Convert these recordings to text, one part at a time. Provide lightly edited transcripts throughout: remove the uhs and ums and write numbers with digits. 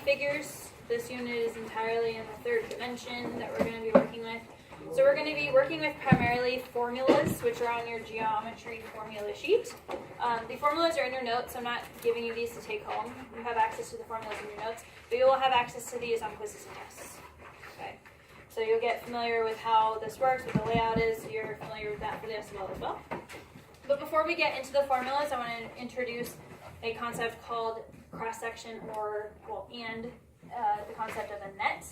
figures. This unit is entirely in the third dimension that we're going to be working with. So we're going to be working with primarily formulas, which are on your geometry formula sheet. The formulas are in your notes, so I'm not giving you these to take home. You have access to the formulas in your notes, but you will have access to these on quizzes and tests. Okay. So you'll get familiar with how this works, what the layout is, so you're familiar with that for the SML as well. But before we get into the formulas, I want to introduce a concept called cross-section the concept of a net.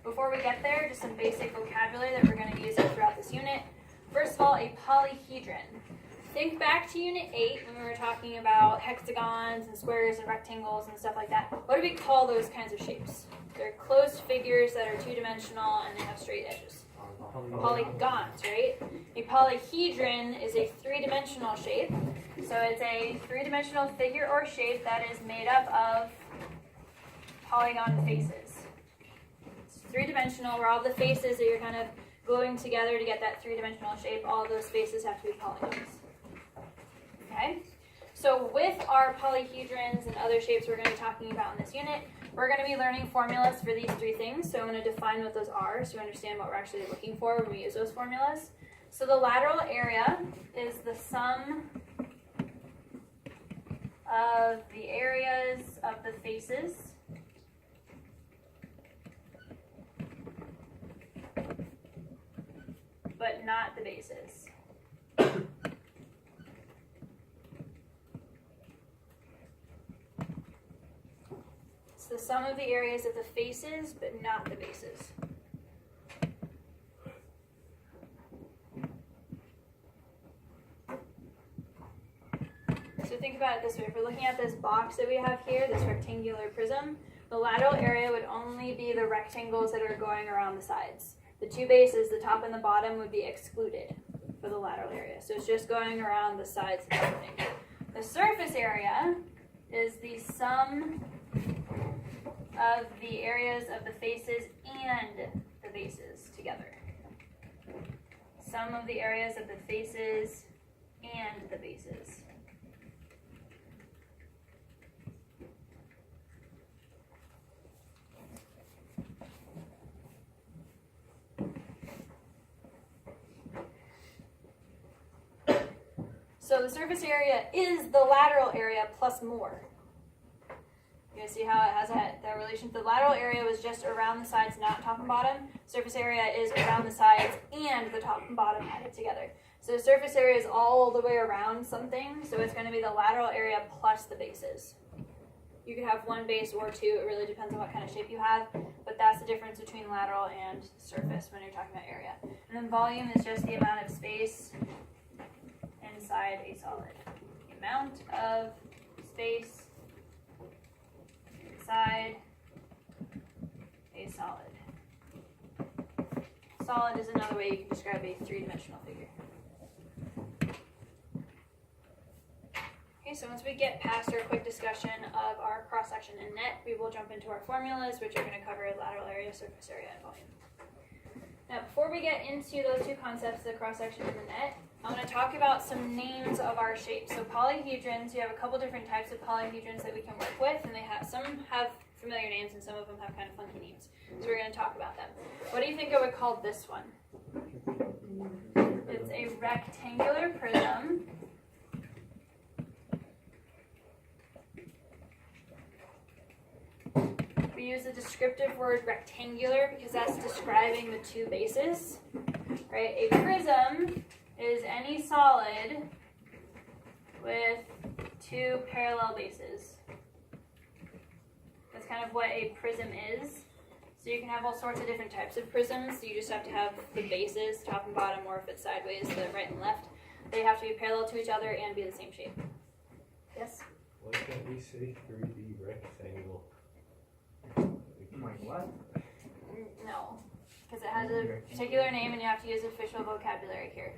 Before we get there, just some basic vocabulary that we're going to use throughout this unit. First of all, a polyhedron. Think back to Unit 8 when we were talking about hexagons and squares and rectangles and stuff like that. What do we call those kinds of shapes? They're closed figures that are two-dimensional and they have straight edges. Polygons, right? A polyhedron is a three-dimensional shape. So it's a three-dimensional figure or shape that is made up of polygon faces. It's three-dimensional, where all the faces that you're kind of gluing together to get that three-dimensional shape, all of those faces have to be polygons. Okay? So with our polyhedrons and other shapes we're going to be talking about in this unit, we're going to be learning formulas for these three things. So I'm going to define what those are so you understand what we're actually looking for when we use those formulas. So the lateral area is the sum of the areas of the faces but not the bases. It's the sum of the areas of the faces, but not the bases. So think about it this way. If we're looking at this box that we have here, this rectangular prism, the lateral area would only be the rectangles that are going around the sides. The two bases, the top and the bottom, would be excluded for the lateral area. So it's just going around the sides of everything. The surface area is the sum of the areas of the faces and the bases together. Sum of the areas of the faces and the bases. So the surface area is the lateral area plus more. You guys see how it has that relation? The lateral area was just around the sides, not top and bottom. Surface area is around the sides and the top and bottom added together. So the surface area is all the way around something, so it's going to be the lateral area plus the bases. You could have one base or two, it really depends on what kind of shape you have, but that's the difference between lateral and surface when you're talking about area. And then volume is just the amount of space inside a solid. The amount of space inside a solid. Solid is another way you can describe a three-dimensional figure. Okay, so once we get past our quick discussion of our cross-section and net, we will jump into our formulas, which are going to cover lateral area, surface area, and volume. Now, before we get into those two concepts, the cross-section and the net, I'm going to talk about some names of our shapes. So polyhedrons, you have a couple different types of polyhedrons that we can work with, and some have familiar names and some of them have kind of funky names. So we're going to talk about them. What do you think I would call this one? It's a rectangular prism. We use the descriptive word rectangular because that's describing the two bases, right? A prism is any solid with two parallel bases. That's kind of what a prism is. So you can have all sorts of different types of prisms. So you just have to have the bases, top and bottom, or if it's sideways, the right and left. They have to be parallel to each other and be the same shape. Yes? Why can't we say 3D rectangle? Like what? No, because it has a particular name and you have to use official vocabulary here.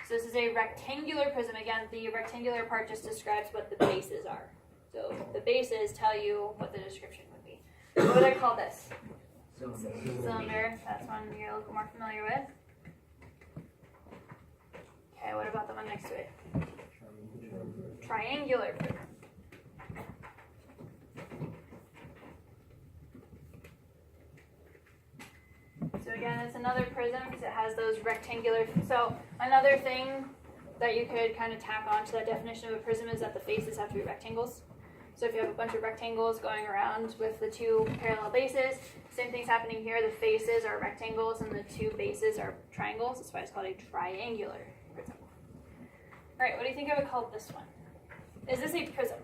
So this is a rectangular prism. Again, the rectangular part just describes what the bases are. So the bases tell you what the description would be. What would I call this? Cylinder. That's one you're a little more familiar with. Okay, what about the one next to it? Triangular prism. it's another prism because it has those rectangular. So another thing that you could kind of tack on to that definition of a prism is that the faces have to be rectangles. So if you have a bunch of rectangles going around with the two parallel bases, same thing's happening here. The faces are rectangles and the two bases are triangles. That's why it's called a triangular prism. All right, what do you think I would call this one? Is this a prism?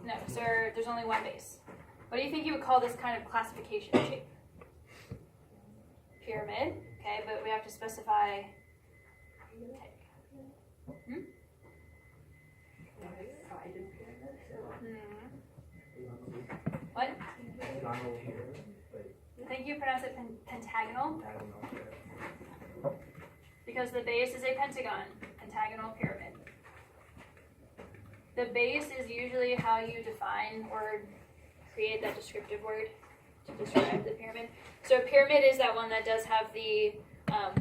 No, so there's only one base. What do you think you would call this kind of classification shape? Pyramid, okay, but we have to specify type. What? I think you pronounce it pentagonal because the base is a pentagon, pentagonal pyramid. The base is usually how you define or create that descriptive word to describe the pyramid. So a pyramid is that one that does have the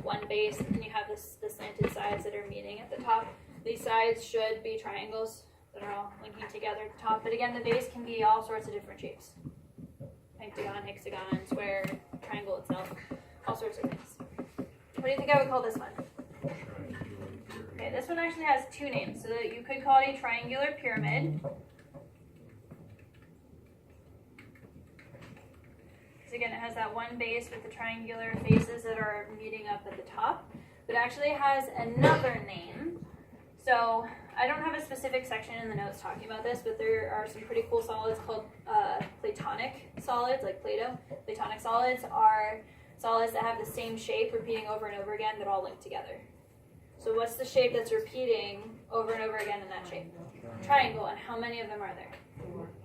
one base, and you have the slanted sides that are meeting at the top. These sides should be triangles that are all linking together at the top. But again, the base can be all sorts of different shapes. Pentagon, hexagon, square, triangle itself, all sorts of things. What do you think I would call this one? Okay, this one actually has two names. So that you could call it a triangular pyramid. Because again, it has that one base with the triangular faces that are meeting up at the top. But it actually has another name. So I don't have a specific section in the notes talking about this, but there are some pretty cool solids called Platonic solids, like Plato. Platonic solids are solids that have the same shape repeating over and over again that all link together. So what's the shape that's repeating over and over again in that shape? Triangle, and how many of them are there?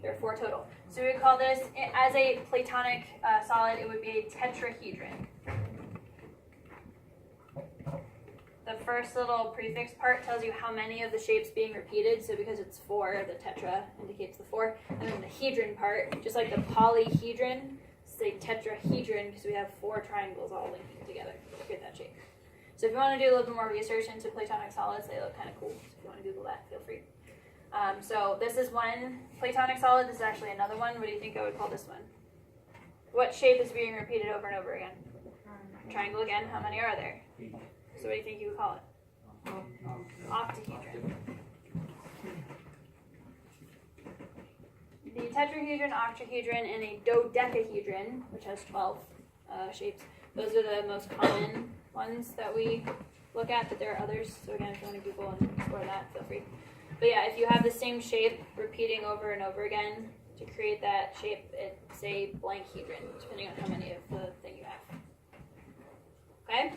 There are 4 total. So we would call this, as a Platonic solid, it would be a tetrahedron. The first little prefix part tells you how many of the shapes being repeated. So because it's 4, the tetra indicates the 4. And then the hedron part, just like the polyhedron, it's a tetrahedron because we have 4 triangles all linking together to create that shape. So if you want to do a little bit more research into Platonic solids, they look kind of cool. So if you want to Google that, feel free. So this is one Platonic solid. This is actually another one. What do you think I would call this one? What shape is being repeated over and over again? Triangle again. How many are there? So what do you think you would call it? Octahedron. The tetrahedron, octahedron, and a dodecahedron, which has 12 shapes. Those are the most common ones that we look at, but there are others. So again, if you want to Google and explore that, feel free. But yeah, if you have the same shape repeating over and over again, to create that shape, it's a blank hedron, depending on how many of the thing you have. Okay?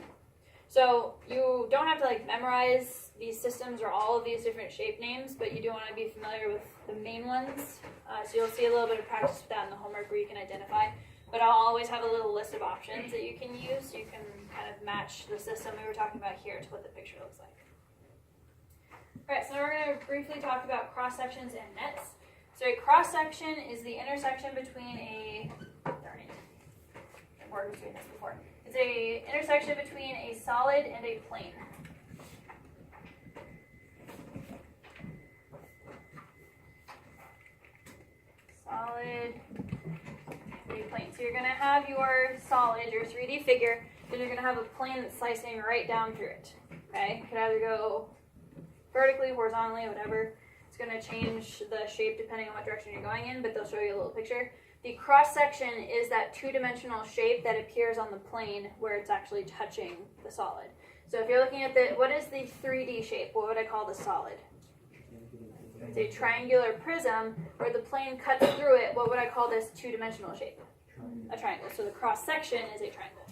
So you don't have to memorize these systems or all of these different shape names, but you do want to be familiar with the main ones. So you'll see a little bit of practice with that in the homework where you can identify. But I'll always have a little list of options that you can use so you can kind of match the system we were talking about here to what the picture looks like. All right, so now we're going to briefly talk about cross-sections and nets. So a cross-section is the intersection between a, Morgan was doing this before. It's a intersection between a solid and a plane. Solid, a plane. So you're going to have your solid, your 3D figure, then you're going to have a plane that's slicing right down through it. Okay? It could either go vertically, horizontally, whatever. It's going to change the shape depending on what direction you're going in, but they'll show you a little picture. The cross-section is that two-dimensional shape that appears on the plane where it's actually touching the solid. So if you're looking at what is the 3D shape? What would I call the solid? It's a triangular prism where the plane cuts through it. What would I call this two-dimensional shape? A triangle. So the cross-section is a triangle.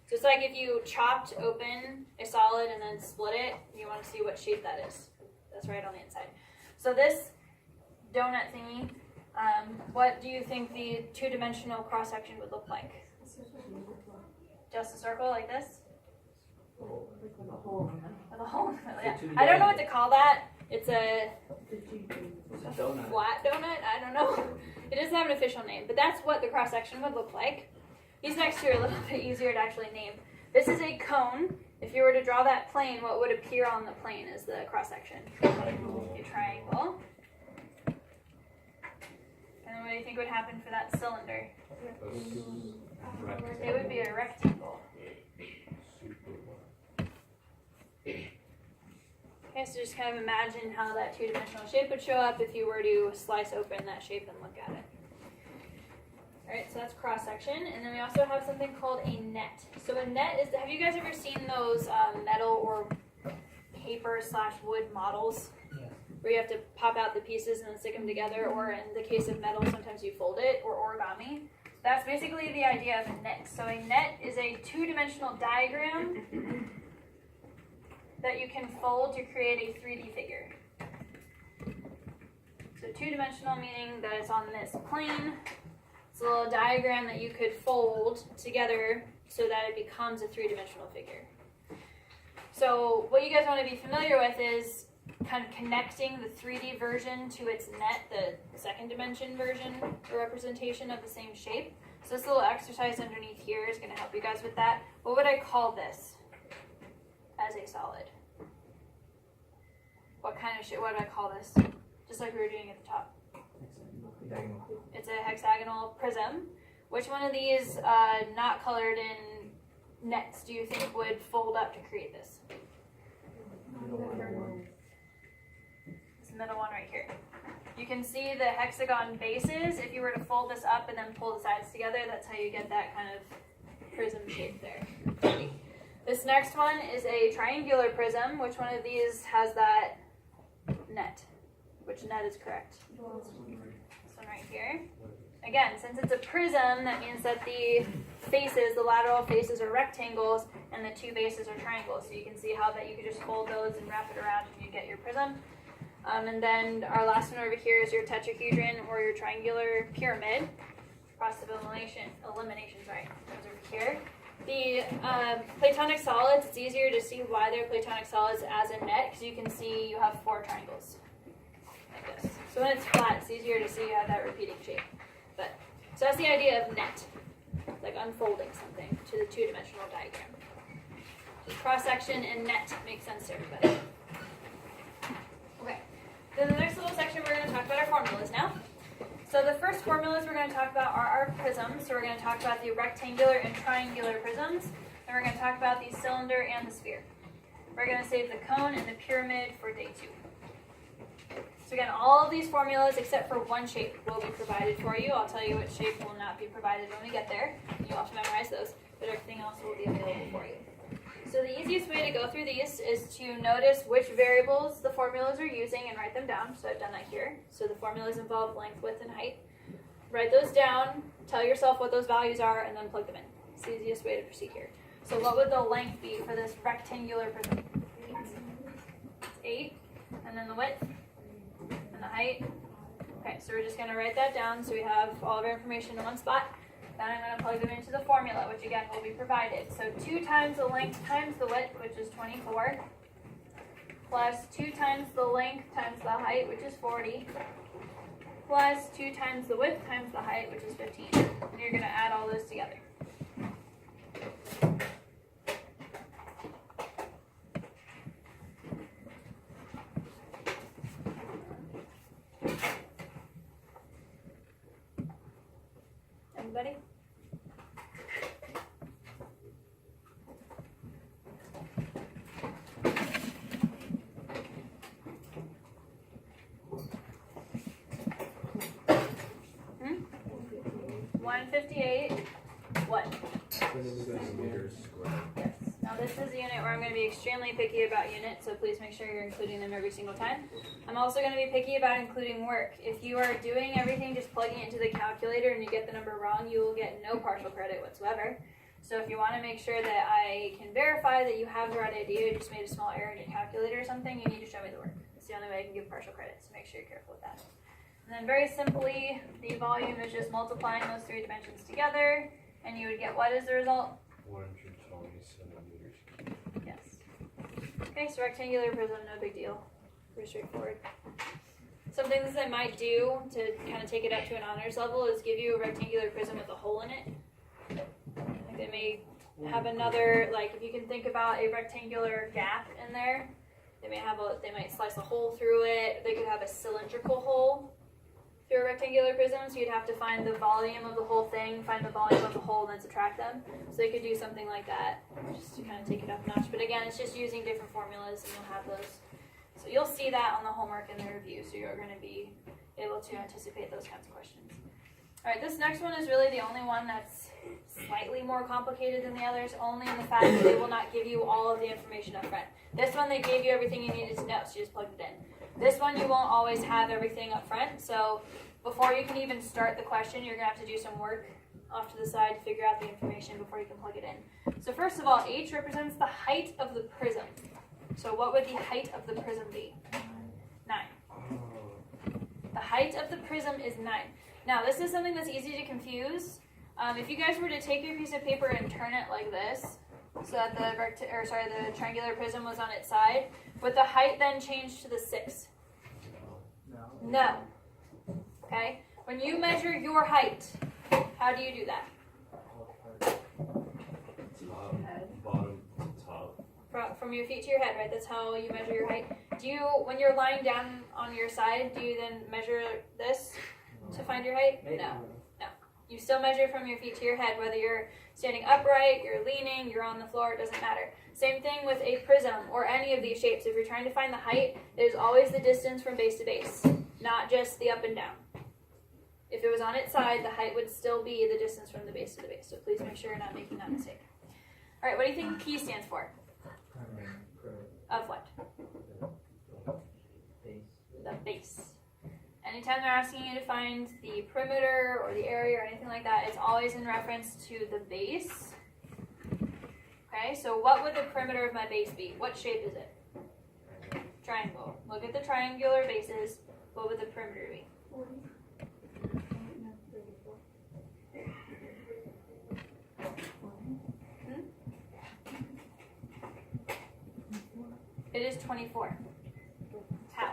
So it's like if you chopped open a solid and then split it, you want to see what shape that is. That's right on the inside. So this donut thingy, what do you think the two-dimensional cross-section would look like? Just a circle like this? With a hole in the middle, yeah. I don't know what to call that. It's a flat donut? I don't know. It doesn't have an official name, but that's what the cross-section would look like. These next two are a little bit easier to actually name. This is a cone. If you were to draw that plane, what would appear on the plane as the cross-section? A triangle. And then what do you think think would happen for that cylinder? Rectangle. It would be a rectangle. Okay, so just kind of imagine how that two-dimensional shape would show up if you were to slice open that shape and look at it. Alright, so that's cross-section, and then we also have something called a net. So a net is, have you guys ever seen those metal or paper/wood models? Yeah. Where you have to pop out the pieces and then stick them together, or in the case of metal, sometimes you fold it, or origami. That's basically the idea of a net. So a net is a two-dimensional diagram that you can fold to create a 3D figure. So two-dimensional meaning that it's on this plane. It's a little diagram that you could fold together so that it becomes a three-dimensional figure. So what you guys want to be familiar with is kind of connecting the 3D version to its net, the second dimension version or representation of the same shape. So this little exercise underneath here is going to help you guys with that. What would I call this as a solid? What kind of shape, what would I call this? Just like we were doing at the top. It's a hexagonal prism. Which one of these not colored in nets do you think would fold up to create this? This middle one right here. You can see the hexagon bases. If you were to fold this up and then pull the sides together, that's how you get that kind of prism shape there. This next one is a triangular prism. Which one of these has that net? Which net is correct? This one right here. Again, since it's a prism, that means that the faces, the lateral faces are rectangles and the two bases are triangles. So you can see how that you could just fold those and wrap it around and you get your prism. And then our last one over here is your tetrahedron or your triangular pyramid. Process of elimination, sorry, goes over here. The platonic solids, it's easier to see why they're platonic solids as a net because you can see you have four triangles like this. So when it's flat, it's easier to see you have that repeating shape. But so that's the idea of net, like unfolding something to the two-dimensional diagram. So cross-section and net makes sense to everybody. Okay, then the next little section we're going to talk about our formulas now. So the first formulas we're going to talk about are our prisms. So we're going to talk about the rectangular and triangular prisms. And we're going to talk about the cylinder and the sphere. We're going to save the cone and the pyramid for day 2. So again, all of these formulas except for one shape will be provided for you. I'll tell you which shape will not be provided when we get there. You'll have to memorize those, but everything else will be available for you. So the easiest way to go through these is to notice which variables the formulas are using and write them down. So I've done that here. So the formulas involve length, width, and height. Write those down, tell yourself what those values are, and then plug them in. It's the easiest way to proceed here. So what would the length be for this rectangular prism? It's 8. And then the width? And the height. Okay, so we're just going to write that down so we have all of our information in one spot. Then I'm going to plug them into the formula, which again will be provided. So 2 times the length times the width, which is 24, plus 2 times the length times the height, which is 40, plus 2 times the width times the height, which is 15. And you're going to add all those together. Everybody? Hmm? 158. What? Meters squared. Yes. Now this is a unit where I'm going to be extremely picky about units, so please make sure you're including them every single time. I'm also going to be picky about including work. If you are doing everything just plugging it into the calculator and you get the number wrong, you will get no partial credit whatsoever. So if you want to make sure that I can verify that you have the right idea, you just made a small error in your calculator or something, you need to show me the work. It's the only way I can give partial credit, so make sure you're careful with that. And then very simply, the volume is just multiplying those 3 dimensions together, and you would get what is the result? 127 meters. Yes. Okay, so rectangular prism, no big deal. Pretty straightforward. Some things I might do to kind of take it up to an honors level is give you a rectangular prism with a hole in it. Like they may have another, like if you can think about a rectangular gap in there, they might slice a hole through it. They could have a cylindrical hole If you're a rectangular prism, so you'd have to find the volume of the whole thing, find the volume of the whole, and then subtract them. So you could do something like that, just to kind of take it up a notch. But again, it's just using different formulas, and you'll have those. So you'll see that on the homework and the review, so you're going to be able to anticipate those kinds of questions. All right, this next one is really the only one that's slightly more complicated than the others, only in the fact that they will not give you all of the information up front. This one, they gave you everything you needed to know, so you just plugged it in. This one, you won't always have everything up front, so before you can even start the question, you're going to have to do some work off to the side to figure out the information before you can plug it in. So first of all, H represents the height of the prism. So what would the height of the prism be? 9. The height of the prism is 9. Now, this is something that's easy to confuse. If you guys were to take your piece of paper and turn it like this, so that the triangular prism was on its side, would the height then change to the 6? No. Okay? When you measure your height, how do you do that? Top, bottom to top. From your feet to your head, right? That's how you measure your height. Do you, when you're lying down on your side, do you then measure this to find your height? No. You still measure from your feet to your head, whether you're standing upright, you're leaning, you're on the floor, it doesn't matter. Same thing with a prism or any of these shapes. If you're trying to find the height, there's always the distance from base to base, not just the up and down. If it was on its side, the height would still be the distance from the base to the base. So please make sure you're not making that mistake. All right, what do you think P stands for? Of what? The base. Anytime they're asking you to find the perimeter or the area or anything like that, it's always in reference to the base. Okay, so what would the perimeter of my base be? What shape is it? Triangle. Look at the triangular bases. What would the perimeter be? It is 24. How?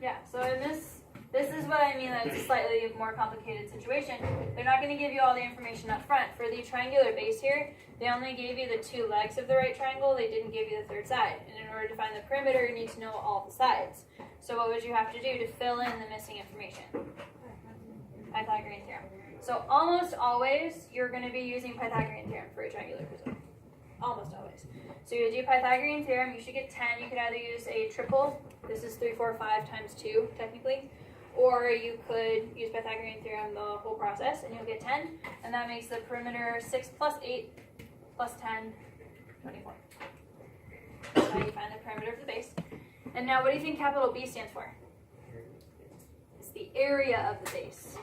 Yeah, so in this is what I mean that it's a slightly more complicated situation. They're not going to give you all the information up front. For the triangular base here, they only gave you the 2 legs of the right triangle. They didn't give you the 3rd side. And in order to find the perimeter, you need to know all the sides. So what would you have to do to fill in the missing information? Pythagorean theorem. So almost always, you're going to be using Pythagorean theorem for a triangular prism. Almost always. So you do Pythagorean theorem, you should get 10. You could either use a triple. This is 3, 4, 5 times 2, technically. Or you could use Pythagorean theorem the whole process, and you'll get 10. And that makes the perimeter 6 plus 8 plus 10, 24. That's how you find the perimeter of the base. And now what do you think capital B stands for? It's the area of the base.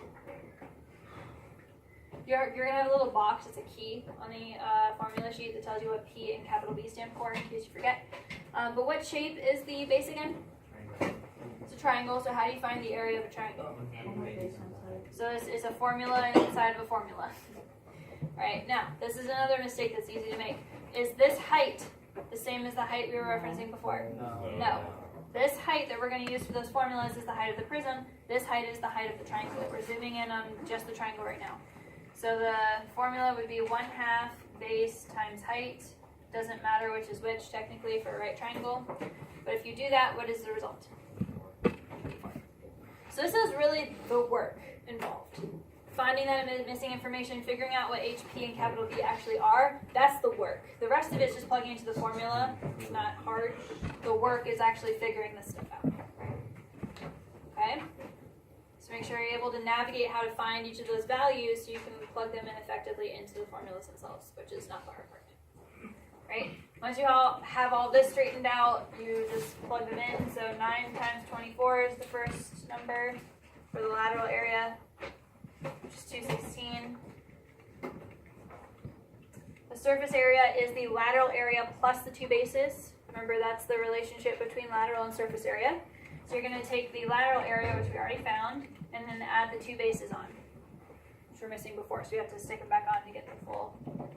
You're going to have a little box, it's a key on the formula sheet that tells you what P and capital B stand for, in case you forget. But what shape is the base again? It's a triangle, so how do you find the area of a triangle? So this is a formula inside of a formula. Alright, now, this is another mistake that's easy to make. Is this height the same as the height we were referencing before? No. This height that we're going to use for those formulas is the height of the prism. This height is the height of the triangle. We're zooming in on just the triangle right now. So the formula would be 1/2 base times height. Doesn't matter which is which technically for a right triangle. But if you do that, what is the result? 24. So this is really the work involved. Finding that missing information, figuring out what H, P, and capital B actually are, that's the work. The rest of it is just plugging into the formula. It's not hard. The work is actually figuring this stuff out. Okay? So make sure you're able to navigate how to find each of those values so you can plug them in effectively into the formulas themselves, which is not the hard part. Right? Once you all have all this straightened out, you just plug them in. So 9 times 24 is the first number for the lateral area, which is 216. The surface area is the lateral area plus the 2 bases. Remember, that's the relationship between lateral and surface area. So you're going to take the lateral area, which we already found, and then add the 2 bases on, which we're missing before. So you have to stick them back on to get the full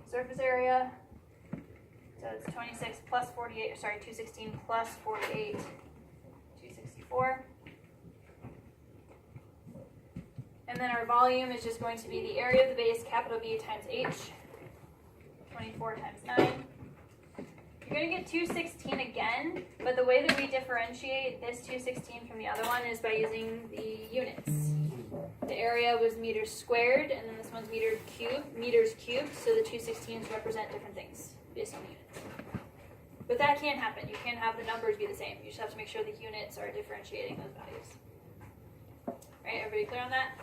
surface area. So it's 26 plus 48, sorry, 216 plus 48, 264. And then our volume is just going to be the area of the base, capital B times H. 24 times 9. You're going to get 216 again, but the way that we differentiate this 216 from the other one is by using the units. The area was meters squared, and then this one's meters cubed, so the 216s represent different things based on the units. But that can't happen. You can't have the numbers be the same. You just have to make sure the units are differentiating those values. Right, everybody clear on that?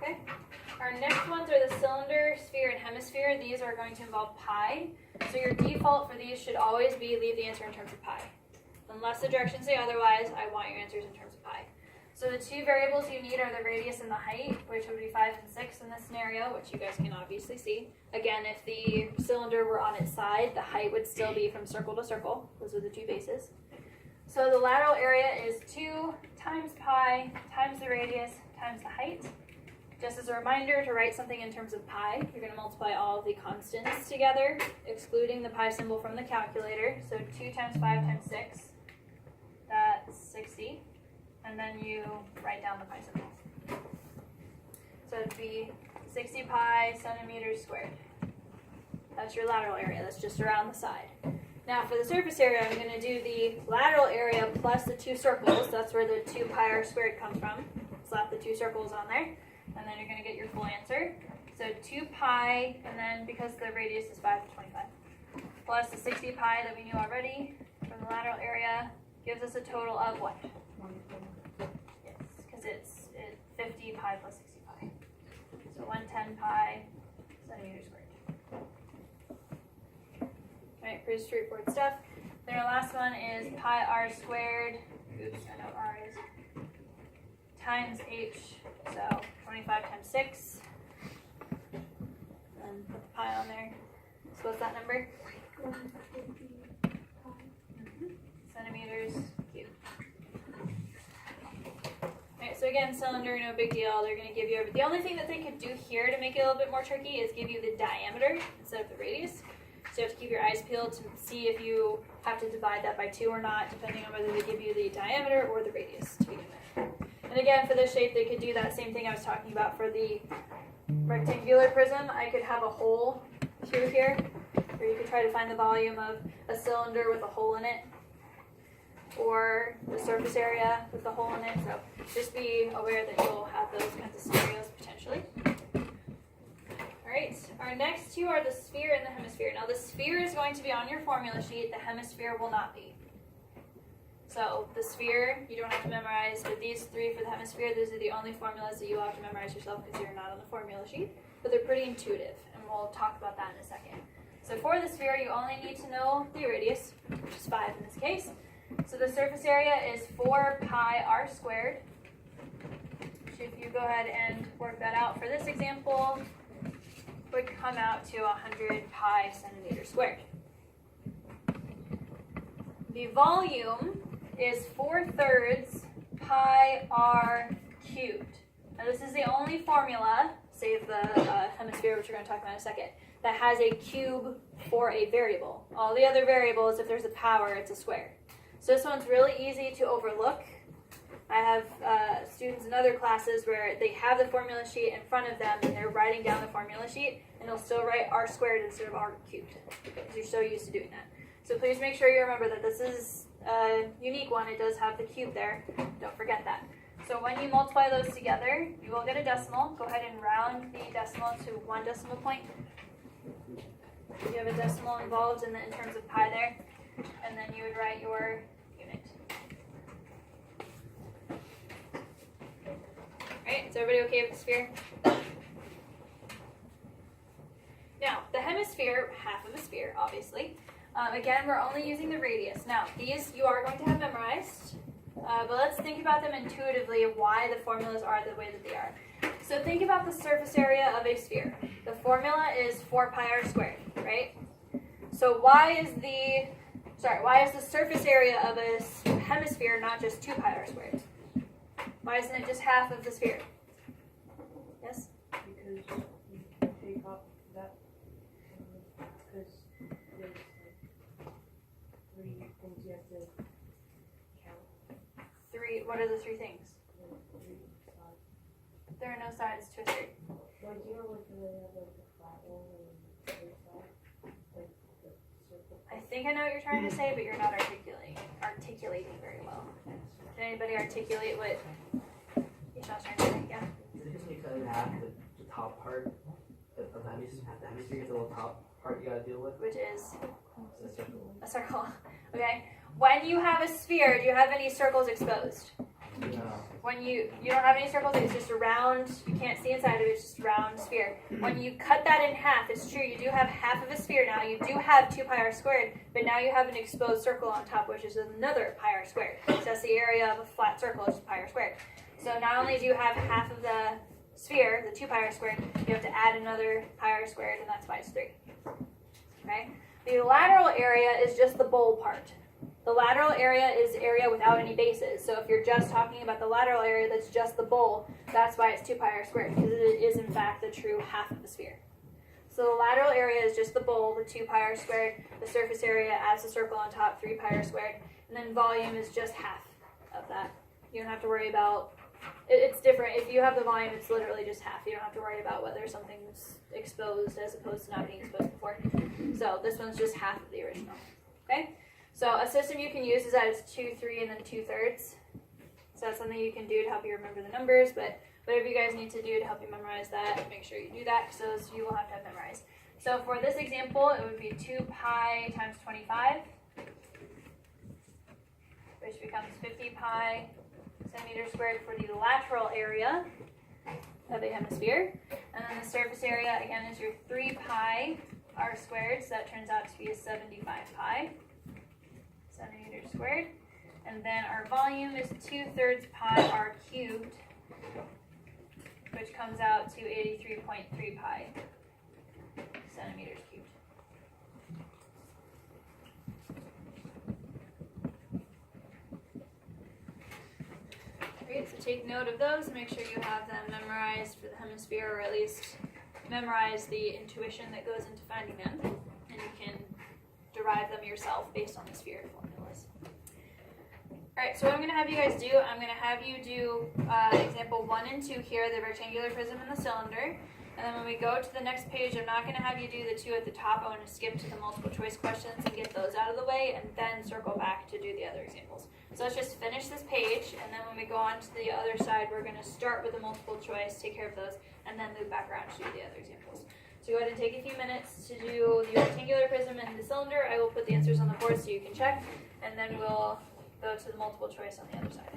Okay. Our next ones are the cylinder, sphere, and hemisphere. These are going to involve pi. So your default for these should always be leave the answer in terms of pi. Unless the directions say otherwise, I want your answers in terms of pi. So the two variables you need are the radius and the height, which would be 5 and 6 in this scenario, which you guys can obviously see. Again, if the cylinder were on its side, the height would still be from circle to circle. Those are the two bases. So the lateral area is 2 times pi times the radius times the height. Just as a reminder to write something in terms of pi, you're going to multiply all of the constants together, excluding the pi symbol from the calculator. So 2 times 5 times 6, that's 60. And then you write down the pi symbols. So it'd be 60 pi centimeters squared. That's your lateral area. That's just around the side. Now for the surface area, I'm going to do the lateral area plus the 2 circles. That's where the 2 pi r squared comes from. Slap the 2 circles on there. And then you're going to get your full answer. So 2 pi, and then because the radius is 5 to 25, plus the 60 pi that we knew already from the lateral area, gives us a total of what? Yes, because it's 50 pi plus 60 pi. So 110 pi centimeters squared. Alright, pretty straightforward stuff. Then our last one is pi r squared. Oops, I know r is. Times h, so 25 times 6. And put the pi on there. So what's that number? 150 Centimeters cubed. Alright, so again, cylinder, no big deal. They're going to give you, the only thing that they could do here to make it a little bit more tricky is give you the diameter instead of the radius. So you have to keep your eyes peeled to see if you have to divide that by 2 or not, depending on whether they give you the diameter or the radius to begin with. And again, for this shape, they could do that same thing I was talking about for the rectangular prism. I could have a hole through here, or you could try to find the volume of a cylinder with a hole in it, or the surface area with the hole in it. So just be aware that you'll have those kinds of scenarios potentially. Alright, our next two are the sphere and the hemisphere. Now the sphere is going to be on your formula sheet, the hemisphere will not be. So the sphere, you don't have to memorize, but these three for the hemisphere, those are the only formulas that you will have to memorize yourself because you're not on the formula sheet. But they're pretty intuitive, and we'll talk about that in a second. So for the sphere, you only need to know the radius, which is 5 in this case. So the surface area is 4 pi r squared. Which if you go ahead and work that out for this example, would come out to 100 pi centimeters squared. The volume is 4/3 pi r cubed. Now this is the only formula, save the hemisphere, which we're going to talk about in a second, that has a cube for a variable. All the other variables, if there's a power, it's a square. So this one's really easy to overlook. I have students in other classes where they have the formula sheet in front of them and they're writing down the formula sheet and they'll still write r squared instead of r cubed because you're so used to doing that. So please make sure you remember that this is a unique one. It does have the cube there. Don't forget that. So when you multiply those together, you will get a decimal. Go ahead and round the decimal to 1 decimal point. You have a decimal involved in terms of pi there. And then you would write your unit. Alright, is everybody okay with the sphere? Now, the hemisphere, half of a sphere, obviously. Again, we're only using the radius. Now, these you are going to have memorized, but let's think about them intuitively of why the formulas are the way that they are. So think about the surface area of a sphere. The formula is 4 pi r squared, right? So why is the surface area of a hemisphere not just 2 pi r squared? Why isn't it just half of the sphere? Yes? because you take off that, because there's like 3 things you have to count. 3, what are the 3 things? Like 3 sides. There are no sides to a sphere. Like, you know, like when they have like the flat one think I know what you're trying to say, but you're not articulating very well. Can anybody articulate what you're trying to say? Yeah. Is it just because you have the top part of the hemisphere, the little top part you gotta deal with? Which is It's a circle. a circle. Okay. When you have a sphere, do you have any circles exposed? No. When you don't have any circles, it's just a round, you can't see inside of it, it's just a round sphere. When you cut that in half, it's true, you do have half of a sphere now, you do have 2 pi r squared, but now you have an exposed circle on top, which is another pi r squared. So that's the area of a flat circle, is pi r squared. So not only do you have half of the sphere, the 2 pi r squared, you have to add another pi r squared, and that's why it's 3. Okay? The lateral area is just the bowl part. The lateral area is area without any bases. So if you're just talking about the lateral area that's just the bowl, that's why it's 2 pi r squared, because it is in fact the true half of the sphere. So the lateral area is just the bowl, the 2 pi r squared. The surface area as the circle on top, 3 pi r squared. And then volume is just half of that. You don't have to worry about, it's different. If you have the volume, it's literally just half. You don't have to worry about whether something's exposed as opposed to not being exposed before. So this one's just half of the original. Okay? So a system you can use is that it's 2, 3, and then 2/3. So that's something you can do to help you remember the numbers, but whatever you guys need to do to help you memorize that, make sure you do that, because those you will have to have memorized. So for this example, it would be 2 pi times 25, which becomes 50 pi centimeters squared for the lateral area of a hemisphere. And then the surface area, again, is your 3 pi r squared, so that turns out to be a 75 pi centimeters squared. And then our volume is 2/3 pi r cubed, which comes out to 83.3 pi centimeters cubed. Great, so take note of those, make sure you have them memorized for the hemisphere, or at least memorize the intuition that goes into finding them, and you can derive them yourself based on the sphere formulas. Alright, so what I'm going to have you guys do, I'm going to have you do example 1 and 2 here, the rectangular prism and the cylinder. And then when we go to the next page, I'm not going to have you do the 2 at the top. I want to skip to the multiple choice questions and get those out of the way, and then circle back to do the other examples. So let's just finish this page, and then when we go on to the other side, we're going to start with the multiple choice, take care of those, and then move back around to do the other examples. So go ahead and take a few minutes to do the rectangular prism and the cylinder. I will put the answers on the board so you can check, and then we'll go to the multiple choice on the other side.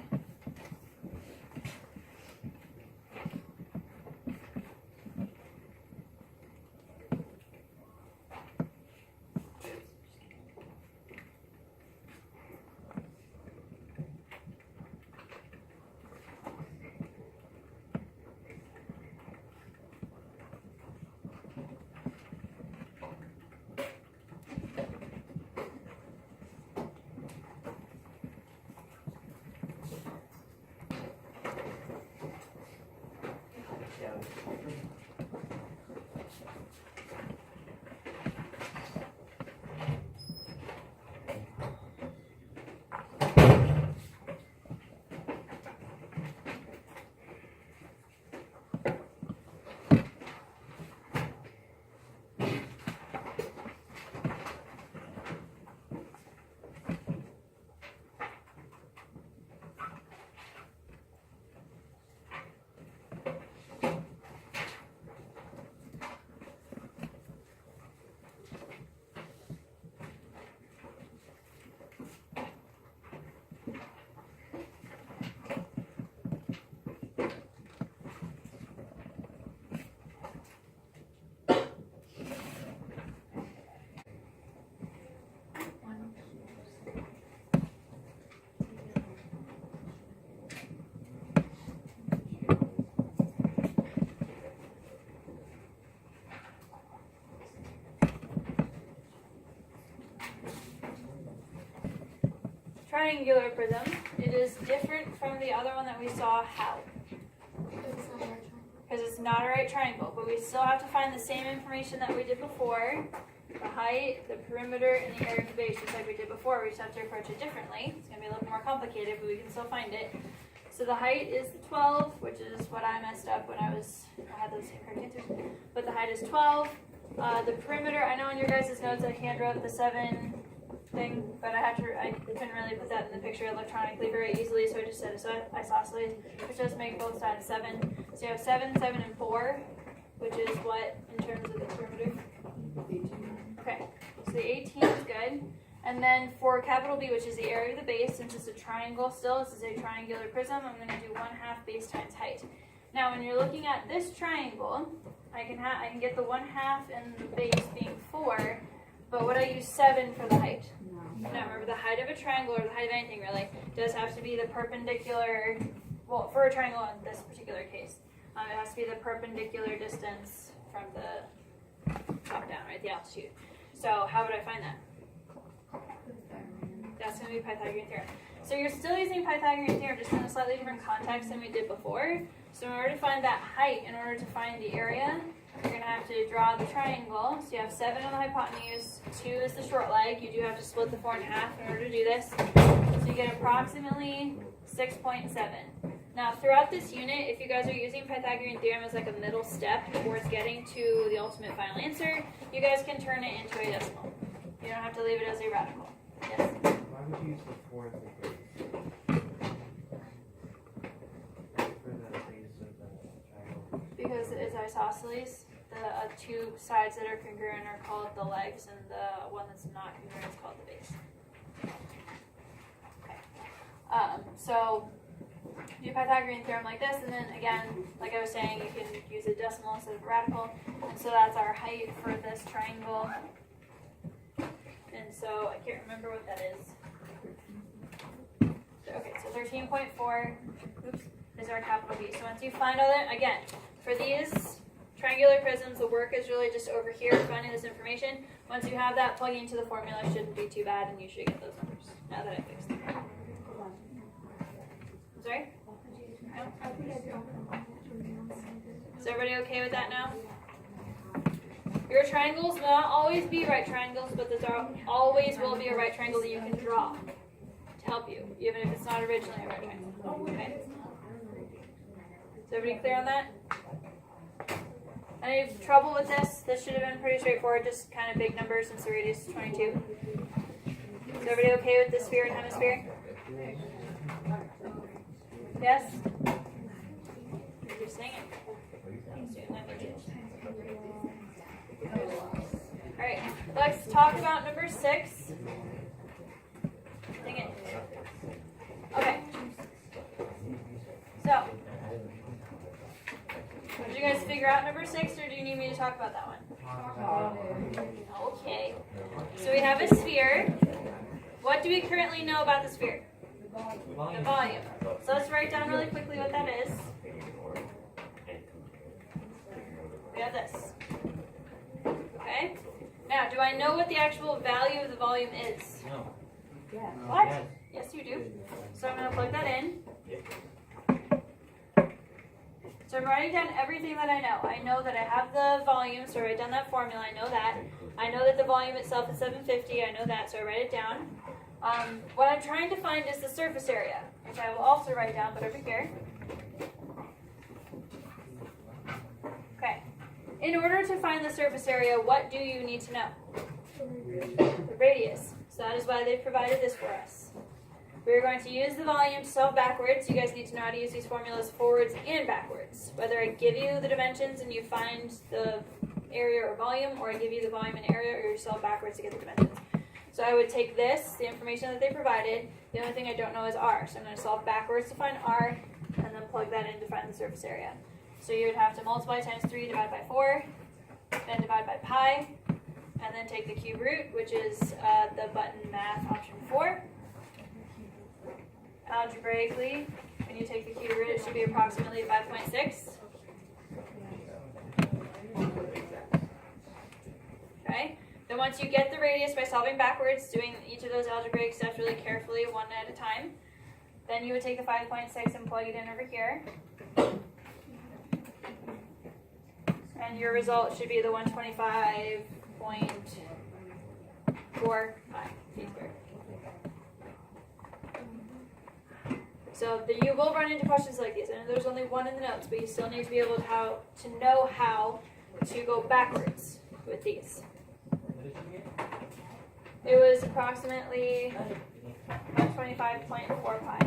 Triangular prism. It is different from the other one that we saw. How? Because it's not a right triangle, but we still have to find the same information that we did before. The height, the perimeter, and the area of the base, just like we did before. We just have to approach it differently. It's going to be a little more complicated, but we can still find it. So the height is 12, which is what I messed up when I had those same correct answers. But the height is 12. The perimeter, I know in your guys' notes I hand wrote the 7 thing, but I couldn't really put that in the picture electronically very easily, so I just said isosceles, which does make both sides 7. So you have 7, 7, and 4, which is what in terms of the perimeter? 18. Okay, so the 18 is good. And then for capital B, which is the area of the base, since it's a triangle still, this is a triangular prism, I'm going to do 1/2 base times height. Now when you're looking at this triangle, I can get the 1/2 and the base being 4, but would I use 7 for the height? No, remember the height of a triangle, or the height of anything really, does have to be the perpendicular, well, for a triangle in this particular case, it has to be the perpendicular distance from the top down, right, the altitude. So how would I find that? That's going to be Pythagorean theorem. So you're still using Pythagorean theorem, just in a slightly different context than we did before. So in order to find that height, in order to find the area, you're going to have to draw the triangle. So you have 7 on the hypotenuse, 2 is the short leg. You do have to split the 4 in half in order to do this. So you get approximately 6.7. Now throughout this unit, if you guys are using Pythagorean theorem as like a middle step towards getting to the ultimate final answer, you guys can turn it into a decimal. You don't have to leave it as a radical. Yes? Why would you use the 4 as the base? For the base of the triangle. Because it's isosceles. The 2 sides that are congruent are called the legs, and the one that's not congruent is called the base. Okay. So do Pythagorean theorem like this, and then again, like I was saying, you can use a decimal instead of a radical. And so that's our height for this triangle. And so I can't remember what that is. Okay, so 13.4 is our capital B. So once you find all that, again, for these triangular prisms, the work is really just over here finding this information. Once you have that, plugging into the formula shouldn't be too bad, and you should get those numbers now that I fixed them. I'm sorry? Is everybody okay with that now? Your triangles will not always be right triangles, but there always will be a right triangle that you can draw to help you, even if it's not originally a right triangle. Okay? Is everybody clear on that? Any trouble with this? This should have been pretty straightforward, just kind of big numbers since the radius is 22. Is everybody okay with the sphere and hemisphere? Yes? You're singing. Alright, let's talk about number 6. Dang it. Okay. So, did you guys figure out number 6, or do you need me to talk about that one? Okay. So we have a sphere. What do we currently know about the sphere? The volume. So let's write down really quickly what that is. We have this. Okay? Now, do I know what the actual value of the volume is? No. What? Yes, you do. So I'm going to plug that in. So I'm writing down everything that I know. I know that I have the volume, so I write down that formula. I know that. I know that the volume itself is 750. I know that, so I write it down. What I'm trying to find is the surface area, which I will also write down, but over here. Okay. In order to find the surface area, what do you need to know? The radius. So that is why they provided this for us. We're going to use the volume to solve backwards. You guys need to know how to use these formulas forwards and backwards. Whether I give you the dimensions and you find the area or volume, or I give you the volume and area, or you solve backwards to get the dimensions. So I would take this, the information that they provided. The only thing I don't know is R. So I'm going to solve backwards to find R, and then plug that in to find the surface area. So you would have to multiply times 3, divide by 4, then divide by pi, and then take the cube root, which is the button math option 4. Algebraically, when you take the cube root, it should be approximately 5.6. Okay. Then once you get the radius by solving backwards, doing each of those algebraic steps really carefully, one at a time, then you would take the 5.6 and plug it in over here. And your result should be the 125.45 feet squared. So you will run into questions like these, and there's only one in the notes, but you still need to be able to know how to go backwards with these. It was approximately 125.4 pi.